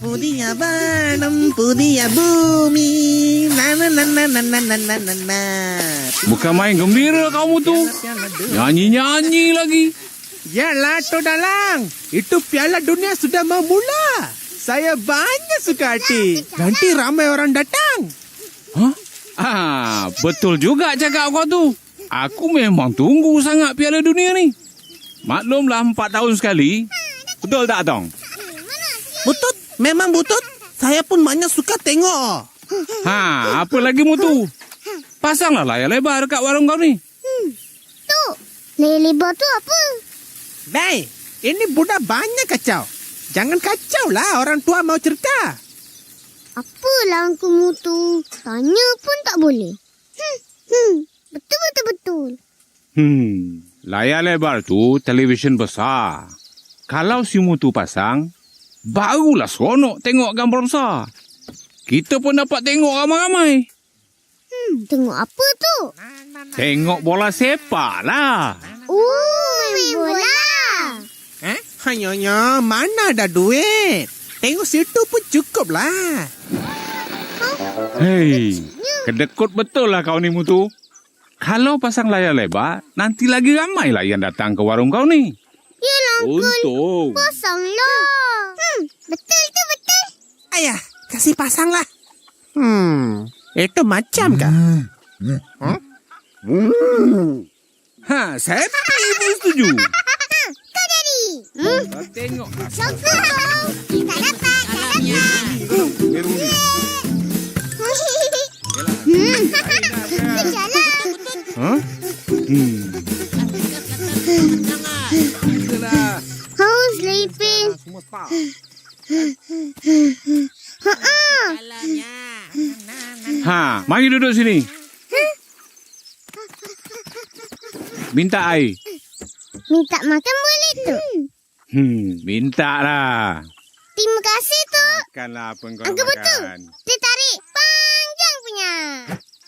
புதிய வானம் புதிய பூமி na. Bukan main gembira kamu tu. Nyanyi-nyanyi lagi. Yalah, Tok Dalang. Itu Piala Dunia sudah mau mula. Saya banyak suka hati. Nanti ramai orang datang. Hah? Betul juga cakap kau tu. Aku memang tunggu sangat Piala Dunia ni. Maklumlah 4 tahun sekali. Betul tak, Tong? Butut, memang butut. Saya pun banyak suka tengok. Apa lagi mu tu? Pasanglah layar lebar dekat warung kau ni. Tu, layar lebar tu apa? Dai, ini budak banyak kacau. Jangan kacau lah, orang tua mau cerita. Apalah angkumu tu? Tanya pun tak boleh. Betul. Layar lebar tu televisyen besar. Kalau si Mutu pasang, barulah seronok tengok gambar besar. Kita pun dapat tengok ramai-ramai. Tengok apa tu? Tengok bola sepak lah. Main bola. Hanyonya, mana ada duit? Tengok situ pun cukup lah. Hei, kedekut betul lah kau ni Mutu. Kalau pasang layar lebar, nanti lagi ramai lah yang datang ke warung kau ni. Yalah, Untung. pasanglah. Betul. Ayah, kasih pasang lah. Itu macam kah? Saya pun setuju. Kau jadi. Kau tengok. Syukur. Tak dapat. Kejalah. Haus lepin. Mari duduk sini. Minta air. Minta makan boleh tu? Minta lah. Terima kasih tu. Makanlah apa yang kau Angka nak betul. makan. Dia tarik panjang punya.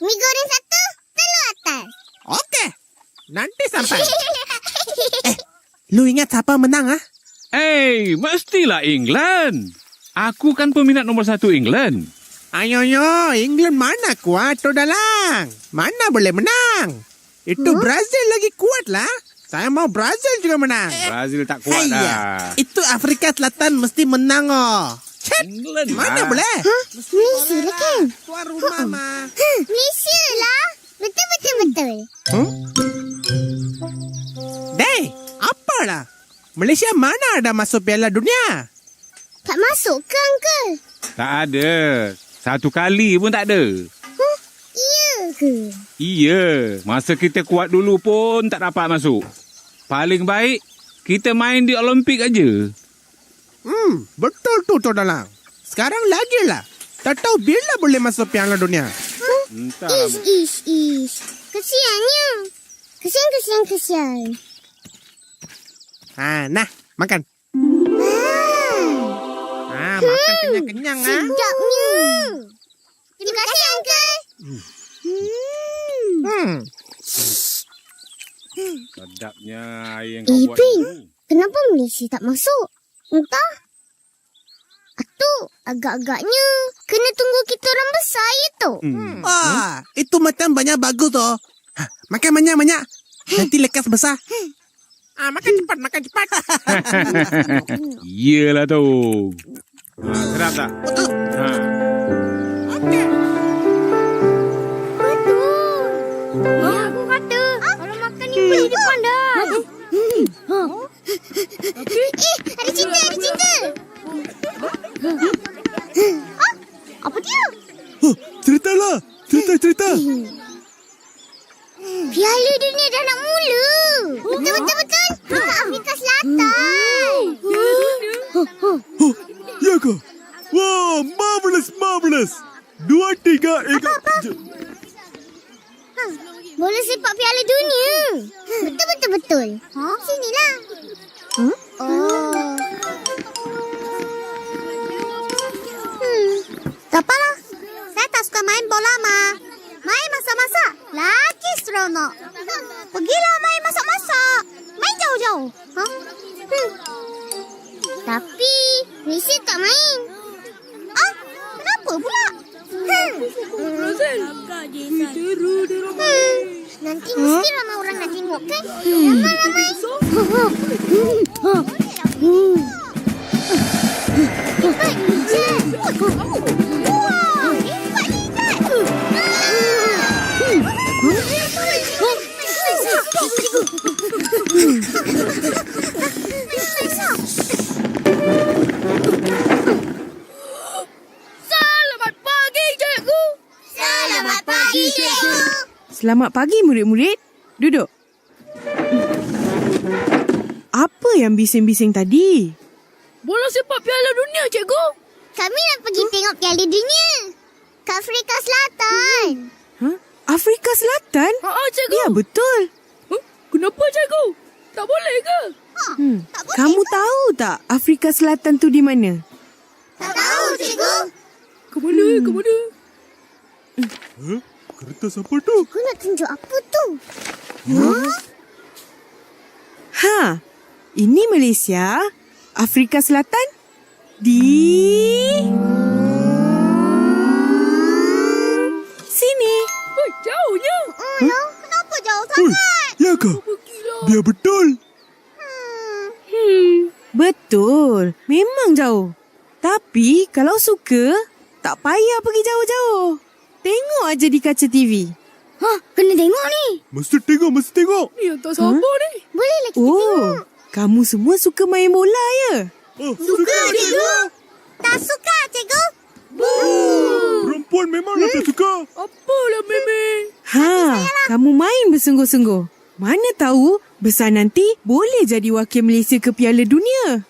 Mi goreng satu, telur atas. Okey, nanti sampai. Lu ingat siapa menang ah? Mestilah England. Aku kan peminat nombor 1 England. Ayoyo, England mana kuat, Tok Dalang? Mana boleh menang? Itu Brazil lagi kuat lah. Saya mau Brazil juga menang. Brazil tak kuat dah. Itu Afrika Selatan mesti menang oh. England Mana boleh? Malaysia lah kan? Tuan rumah mah. Malaysia lah. Betul. Deh, apalah? Malaysia mana ada masuk Piala Dunia? Tak masuk ke, Uncle? Tak ada. 1 kali pun tak ada. Iya ke? Iya. Masa kita kuat dulu pun tak dapat masuk. Paling baik, kita main di Olimpik aja. Betul tu, Tok Dalang. Sekarang lagi lah. Tak tahu bila boleh masuk Piala Dunia. Entahlah. Ish. Kesiannya. Kesian. Nah, makan. Makan kenyang-kenyang ah. Sedapnya. Terima kasih, Uncle. Sedapnya air yang kau buat Pin, dulu. kenapa Malaysia tak masuk? Entah. Atau agak-agaknya kena tunggu kita orang besar ya tu. Itu macam banyak bagus toh. Makan banyak-banyak. Nanti lekas besar. Makan cepat. Iyalah tu. Sedap tak? Okey. Betul. Aku kata kalau makan ni boleh depan dah. Ada cinta. Apa dia? Ceritalah. Cerita. Piala Dunia dah nak mula. Betul. Dekat Afrika Selatan. Ya ke? Wah, marvelous. 2, 3, Bola sepak Piala Dunia. Betul. Sinilah. Tak apalah. Saya tak suka main bola, Ma. Main masak-masak. Lagi seronok. Pergilah main masak-masak. Main jauh-jauh. Tapi Malaysia tak main. Apa pula? Nanti mesti ramai orang nak tengok kan? Ramai-ramai. Hebat Ijat. Wah, hebat Ijat. Selamat pagi, cikgu. Selamat pagi, cikgu. Selamat pagi, murid-murid. Duduk. Apa yang bising-bising tadi? Bola sepak Piala Dunia, cikgu. Kami nak pergi tengok Piala Dunia ke Afrika Selatan. Huh? Afrika Selatan? cikgu. Ya, betul. Kenapa, cikgu? Tak boleh ke? Tak boleh. Kamu tahu tak Afrika Selatan tu di mana? Tak tahu, cikgu. Ke mana? Ke mana? Kertas apa tu? Aku nak tunjuk apa tu? Ha, ini Malaysia, Afrika Selatan di sini. Oi, jauhnya. Alah, kenapa jauh sangat? Ya ke? Dia betul. Betul, memang jauh. Tapi kalau suka, tak payah pergi jauh-jauh. Tengok aja di kaca TV. Kena tengok ni. Mesti tengok. Ni yang tak sabar ni. Bolehlah kita Oh, tengok. kamu semua suka main bola ya? Oh, Suka, cikgu. Tak suka, cikgu. perempuan memanglah tak suka. Apalah, Meme? Kamu main bersungguh-sungguh. Mana tahu besar nanti boleh jadi wakil Malaysia ke Piala Dunia.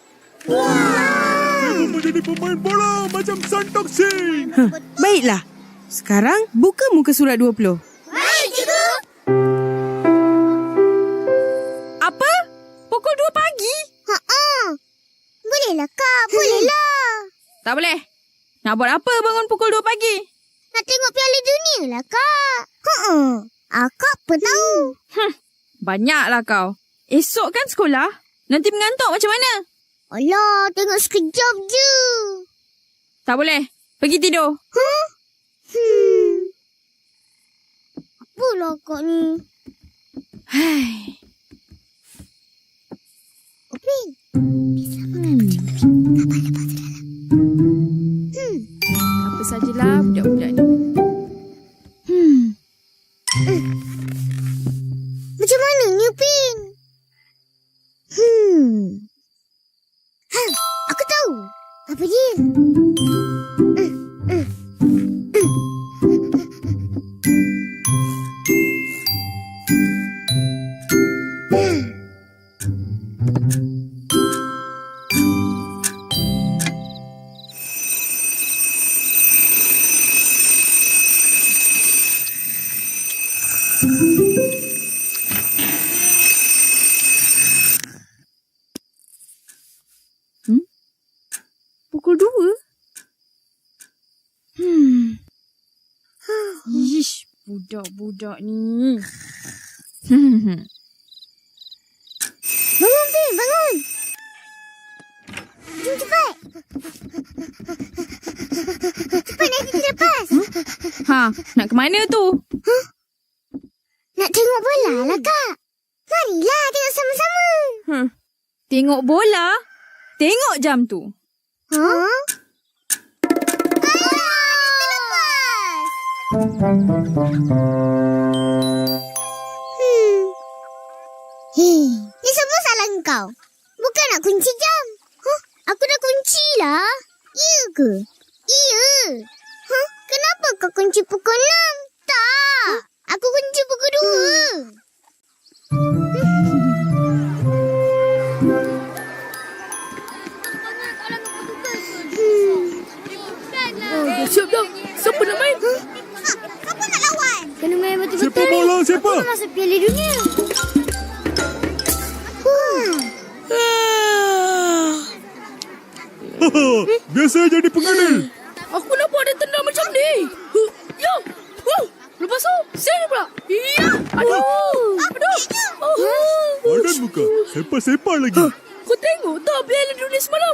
Saya mau menjadi pemain bola macam Santok Singh. Baiklah. Sekarang buka muka surat 20. Baik, cikgu. Apa? Pukul 2 pagi? Bolehlah, Kak. Bolehlah. Tak boleh. Nak buat apa bangun pukul 2 pagi? Nak tengok Piala Dunia lah, Kak. Akak pun tahu. Banyaklah kau. Esok kan sekolah? Nanti mengantuk macam mana? Alah, tengok sekejap je. Tak boleh. Pergi tidur. Apalah kak ni? Hai. Upin. Apa sajalah budak-budak ni. Macam mana ni, Upin? Aku tahu. Apa dia? Pukul 2? Ish, budak-budak ni. Bangun, Upin, bangun. Jom cepat. Cepat naik ke lepas. Nak ke mana tu? Nak tengok bola lah, Kak. Marilah tengok sama-sama. Tengok bola? Tengok jam tu. Ayolah, kita lepas. Ni semua salah engkau. Bukan nak kunci jam. Aku dah kunci lah. Ya ke? Iya. Kenapa kau kunci pukul 6? Tak. Aku kunci pukul 2. Siap dah. Siapa nak main? Siapa nak lawan? Kena main betul-betul. Siapa bola, siapa? Aku masuk Piala Dunia. Biasa jadi pengadil. Aku nampak ada tendang macam ni. Yo. Lepas tu, sini pula. Ya. Aduh. Badan buka. Sepak-sepak lagi. Kau tengok tak Piala Dunia semalam?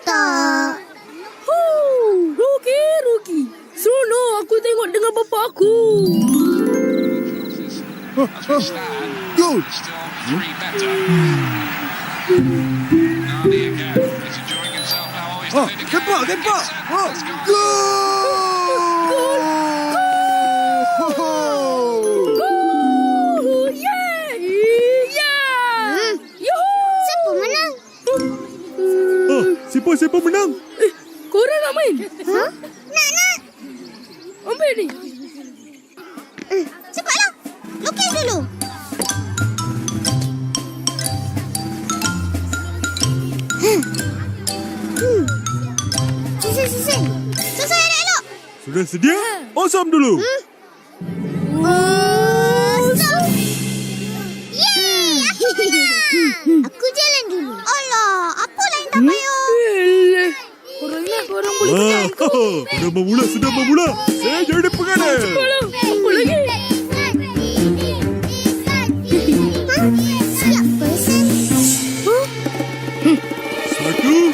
Tak. Okey rugi. Seronok aku tengok dengan bapa aku. Goal. Tempat. Goal. Siapa menang? Siapa menang? Korang nak main? Nak. Ambil ni. Cepatlah. Lukis dulu. Susun. Susun elok-elok. Sudah sedia? Awesome dulu. Awesome. Yeay, aku menang. Aku jalan dulu. Alah, apa lain tak payah? Korang boleh Sudah memula. Saya jadi pengadil. apa lagi? Siap, Person. 1, 2,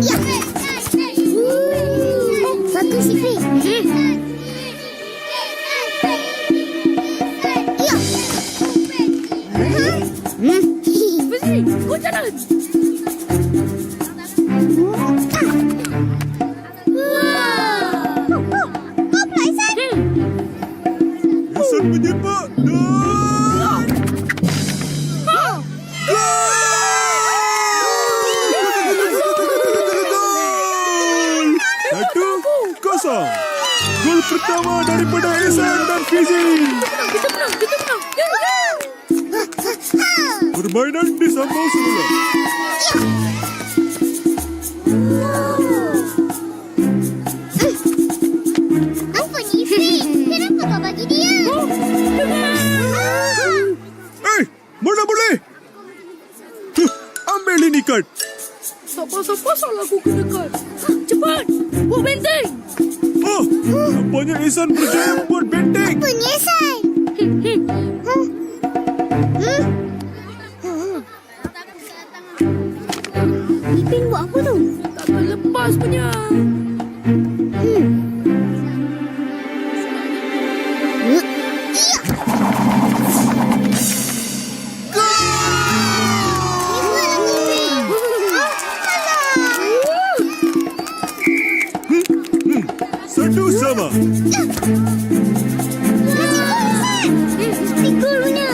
Ya. Bagus, Fikri. Ya. Fikri, kau jalan. Kau pula, Isan. Hasan menyepak. Gol. 1-0. Gol pertama daripada Ihsan dan Fizi. Kita menang. Permainan disambung semula. Apa ni, Fik? Kenapa kau bagi dia? Mana boleh? Ambil ini kad. Siapa salah aku kena kad. Cepat, buat benteng. Nampaknya Ihsan berjaya membuat benteng. Apa ni, Isan? Ipin buat apa tu? Takkan lepas punya. Satu sama. Pikul punya.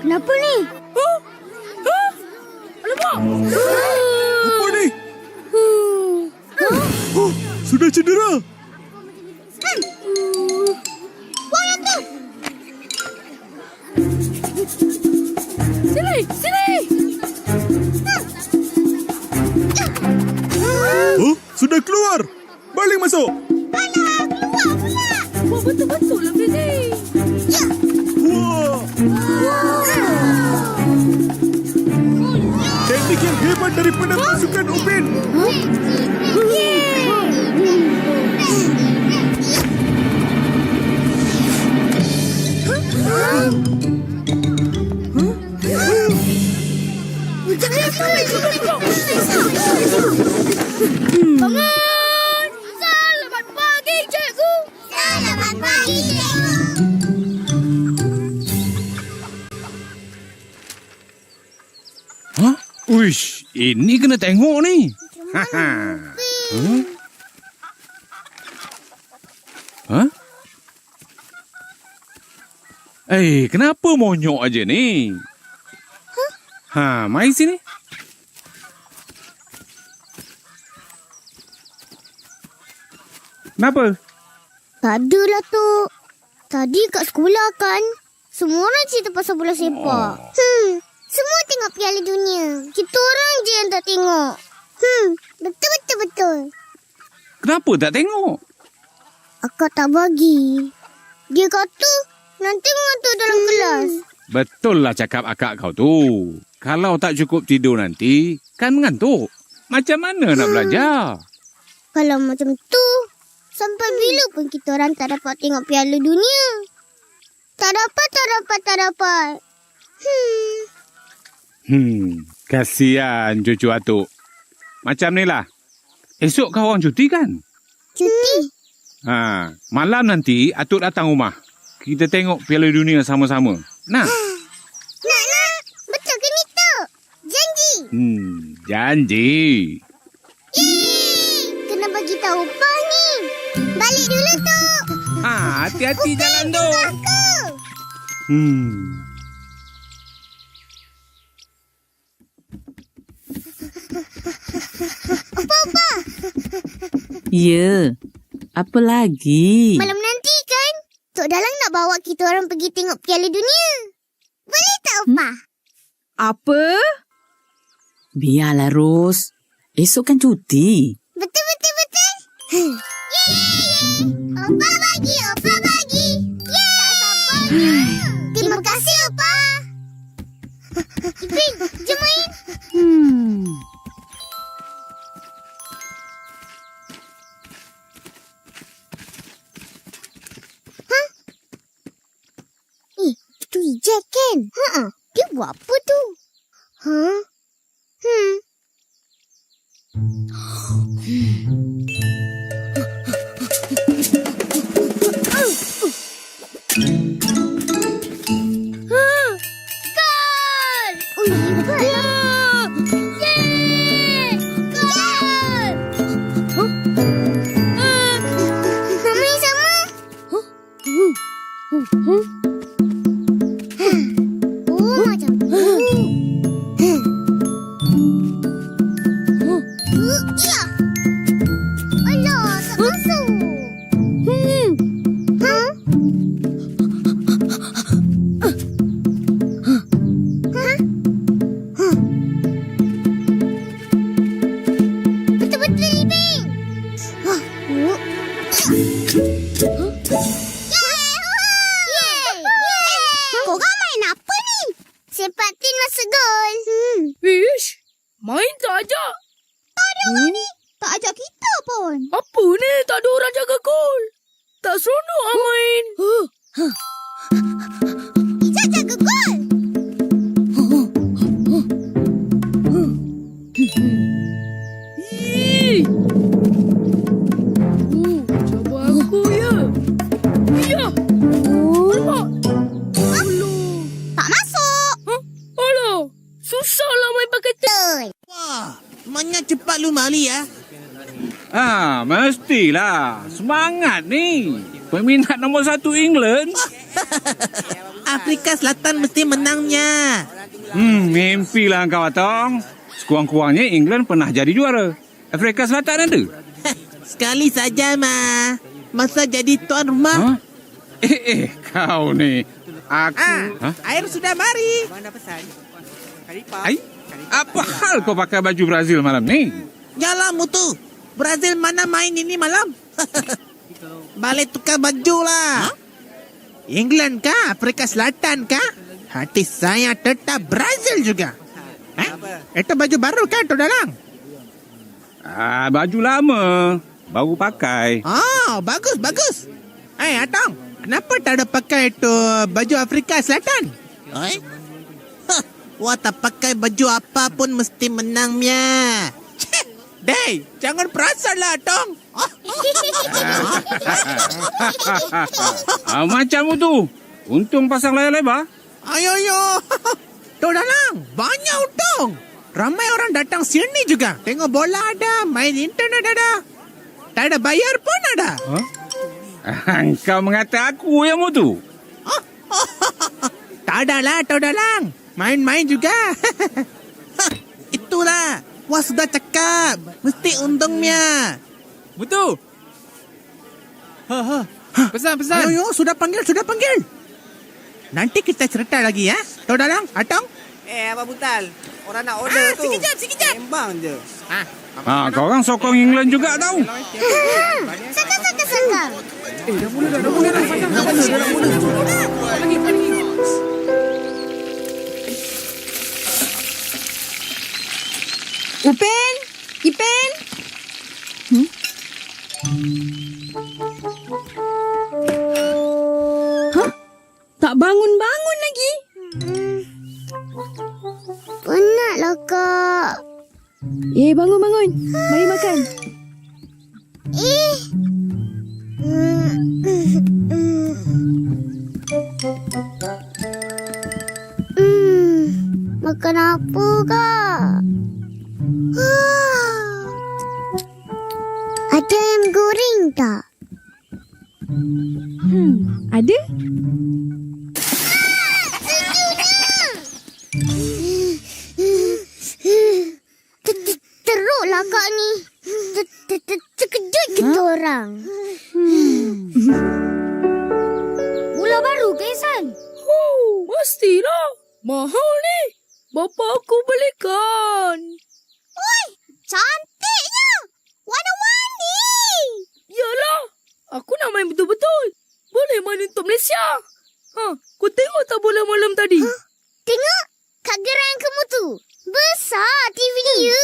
Kenapa ni? Alamak. Apa ni? Sudah cedera. Sini. Sudah keluar. Balik masuk. Wah, betul-betul lah, Fizi. Wah. Teknik yang hebat daripada pasukan Upin. Bangun! Selamat pagi, cikgu. Selamat pagi, cikgu. Hah? Uish, ini kena tengok ni. Hah? Kenapa monyok aja ni? Mai sini. Kenapa? Tak adalah, Tok. Tadi kat sekolah kan, semua orang cerita pasal bola sepak. Semua tengok Piala Dunia. Kita orang je yang tak tengok. Betul. Kenapa tak tengok? Akak tak bagi. Dia kata nanti mengantuk dalam kelas. Betul lah cakap akak kau tu. Kalau tak cukup tidur nanti, kan mengantuk. Macam mana nak belajar? Kalau macam tu, Sampai bila pun kita orang tak dapat tengok Piala Dunia? Tak dapat. Kasihan cucu atuk. Macam ni lah. Esok kau orang cuti kan? Cuti? Malam nanti atuk datang rumah. Kita tengok Piala Dunia sama-sama. Nah. Nak. Betul ke ni, Tok? Janji? Janji. Yeay! Kena bagi tahu Pah ni. Balik dulu, Tok. Hati-hati jalan tu. Aku. Opa. Ya. Apa lagi? Malam nanti kan? Tok Dalang nak bawa kita orang pergi tengok Piala Dunia. Boleh tak, Opa? Apa? Biarlah, Ros. Esok kan cuti. Betul. Yeay! Opa bagi. Yeay! Tak sabar. Terima kasih, Opa. Ipin, jom main. Itu Ijat kan? Dia buat apa tu? Gol! Oh, ya. Yeay! Gol! Nama yang sama? Oh, macam tu. Ya. Alah, tak masuk. Betul-betul, Ipin. Korang main apa ni? Sepak tin masuk gol. Ish, main tak ajak. Tak ajak kita pun. Apa ni? Tak ada orang jaga gol. Tak seronok main. Ijat jaga gol. Cuba aku ya. Ya. Alamak. Tak masuk. Alah, susahlah main pakai Betul. Wah, Manya cepat lu mari ya. Mestilah. Semangat ni. Peminat nombor 1 England. Afrika Selatan mesti menangnya. Mimpilah kau, Atong. Sekurang-kurangnya England pernah jadi juara. Afrika Selatan ada? Sekali saja, Ma. Masa jadi tuan rumah. Kau ni. Aku... Air sudah mari. Ai? Apa hal kau pakai baju Brazil malam ni? Yalah, Mutu. Brazil mana main ini malam? Balik tukar baju lah. England kah? Afrika Selatan kah? Hati saya tetap Brazil juga. Itu baju baru kan, Tok Dalang? Baju lama. Baru pakai. Bagus. Atong, kenapa tak ada pakai itu baju Afrika Selatan? Oi? Wah, tak pakai baju apa pun mesti menangnya. Dey, jangan perasan lah, Atong. Macam tu. Untung pasang layar lebar. Ayo. Tok Dalang, banyak untung. Ramai orang datang sini juga. Tengok bola ada, main internet ada. Tak ada bayar pun ada. Kau mengata aku yang mutu. Tak ada lah, Tok Dalang. Main-main juga. Itulah. Wah, sudah cakap. Mesti untungnya. Betul. Pesan. Ayo, sudah panggil. Nanti kita cerita lagi ya. Tok Dalang, Atong. Abang Butal. Orang nak order tu. Sekejap. Sembang je. Kau orang sokong England juga tahu. Sangka. Ipin? bangun-bangun lagi. Penatlah, Kak. Bangun-bangun. Mari makan. Makan apa, Kak? Ada ayam goreng tak? Ada? Teruklah Kak ni. Terkejut kita orang. Bola baru ke, Ihsan? Pastilah. Mahal ni. Bapa aku belikan. Oi, cantiknya. Warna-warni. Yalah. Aku nak main betul-betul. Boleh main untuk Malaysia. Kau tengok tak bola malam tadi? Tengok. Kat gerai kamu tu. Besar TV dia.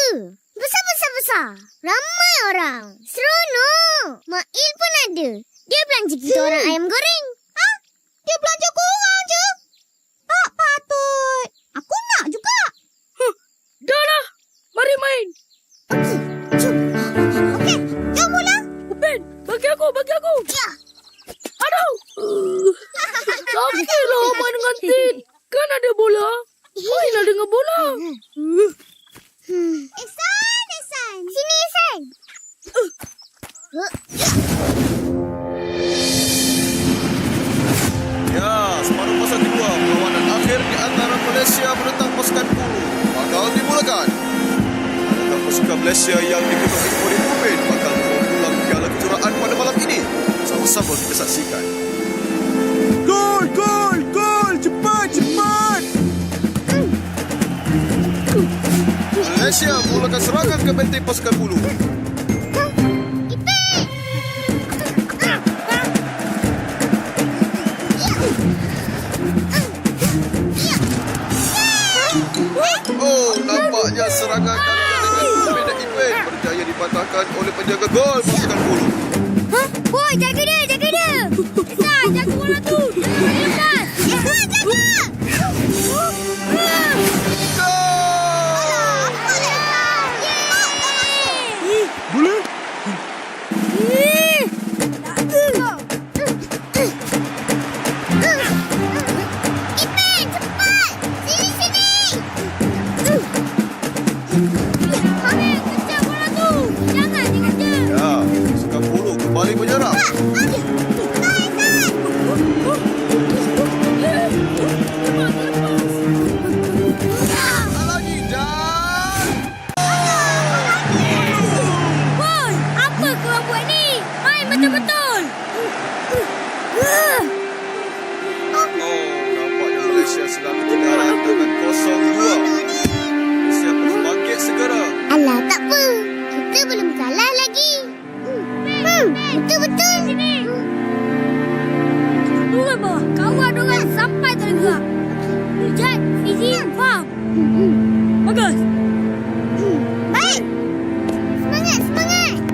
Besar. Ramai orang. Seronok. Mail pun ada. Dia belanja kita orang ayam goreng. Dia belanja korang je. Tak patut. Aku nak juga. Dah lah. Mari main. Jom. Okey. Jom mula. Ben, bagi aku. Ya. Aduh. Sakitlah abang dengan Tin. Kan ada bola. Mainlah dengan bola. Ihsan. Sini, Ihsan. Ya, separuh masa kedua perlawanan akhir di antara Malaysia menentang pasukan Bulu bakal dimulakan. Adakah pasukan Malaysia yang diketuai oleh Ruben bakal membawa piala kejuaraan pada malam ini? Sama-sama kita saksikan. Gol! Cepat! Malaysia mulakan serangan ke benteng pasukan Bulu. Oh, nampaknya serangan dari Ruben dan Iben berjaya dipatahkan oleh penjaga gol pasukan Bulu. Boy, jaga dia. Ihsan, jaga bola tu. Ihsan, jaga. Boleh? Iben, cepat. Sini. Kejar bola tu. Jangan dikejar. Ya, pasukan Bulu kembali menyerang. Tak lagi dan Boy, apa korang buat ni? Main betul-betul. nampaknya Malaysia sedang ketinggalan dengan 0-2. Malaysia perlu bangkit segera. Alah, tak apa. Kita belum kalah lagi. Betul-betul. Turun bawah. Kawan orang sampai tergerak. Jad, Fizi, faham? Bagus. Baik.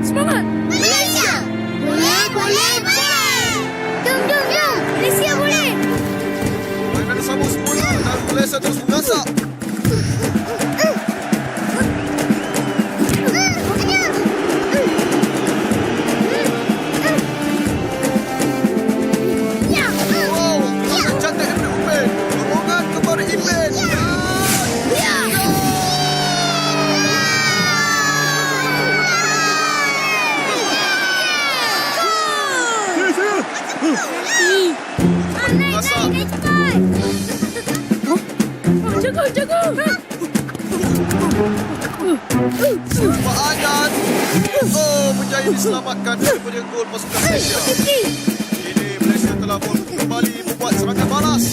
Semangat. Malaysia. Boleh. Jom. Malaysia boleh. Permainan sambung semula dan Malaysia terus mengasak. Wow, cantik dari Ruben. Dorongan kepada Iben. Naik cepat. Jaga. Perayaan. Berjaya diselamatkan daripada gol pasukan Malaysia. Kini Malaysia telah pun kembali membuat serangan balas.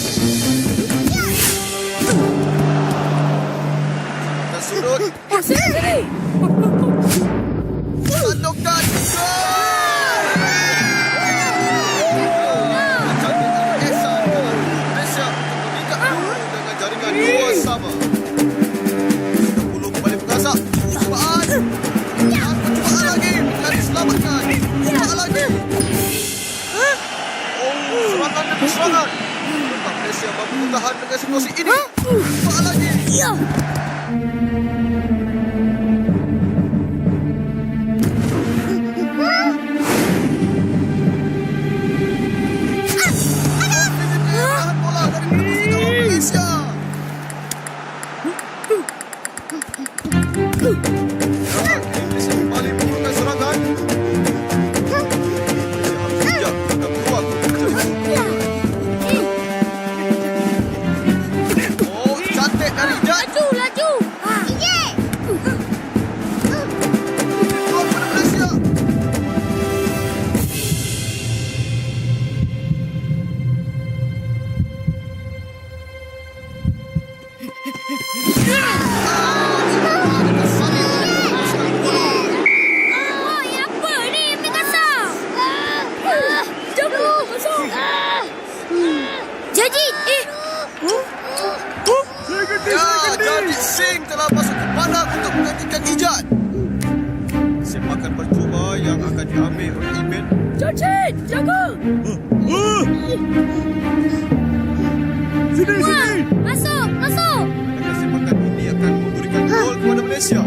Dan sudut. Sini. Tandukan. Cantik dari Ihsan. Malaysia mengikat Bulu dengan jaringan 2-2. Bulu kembali mengasak. Percubaan. Dan percubaan lagi. Dan diselamatkan. Percubaan lagi. Serangan demi serangan. bertahan dengan situasi ini. Cepat lagi. Ya. Tahan bola dari penebus gawang Malaysia. Indonesia kembali menggunakan serangan. Malaysia harus bijak dan peluang mencari. Oh, cantik dari Ijat. Laju. Peluang pada Malaysia. Oh, apa ni? Ambil kasar. Jaga kasar. Jadi, Ya, jadi Singh telah masuk ke padang untuk menggantikan Ijat. Sepakan percuma yang akan diambil oleh Imin. Cacit, jaga. Sini. Masuk. Adakah sepakan ini akan memberikan gol kepada Malaysia?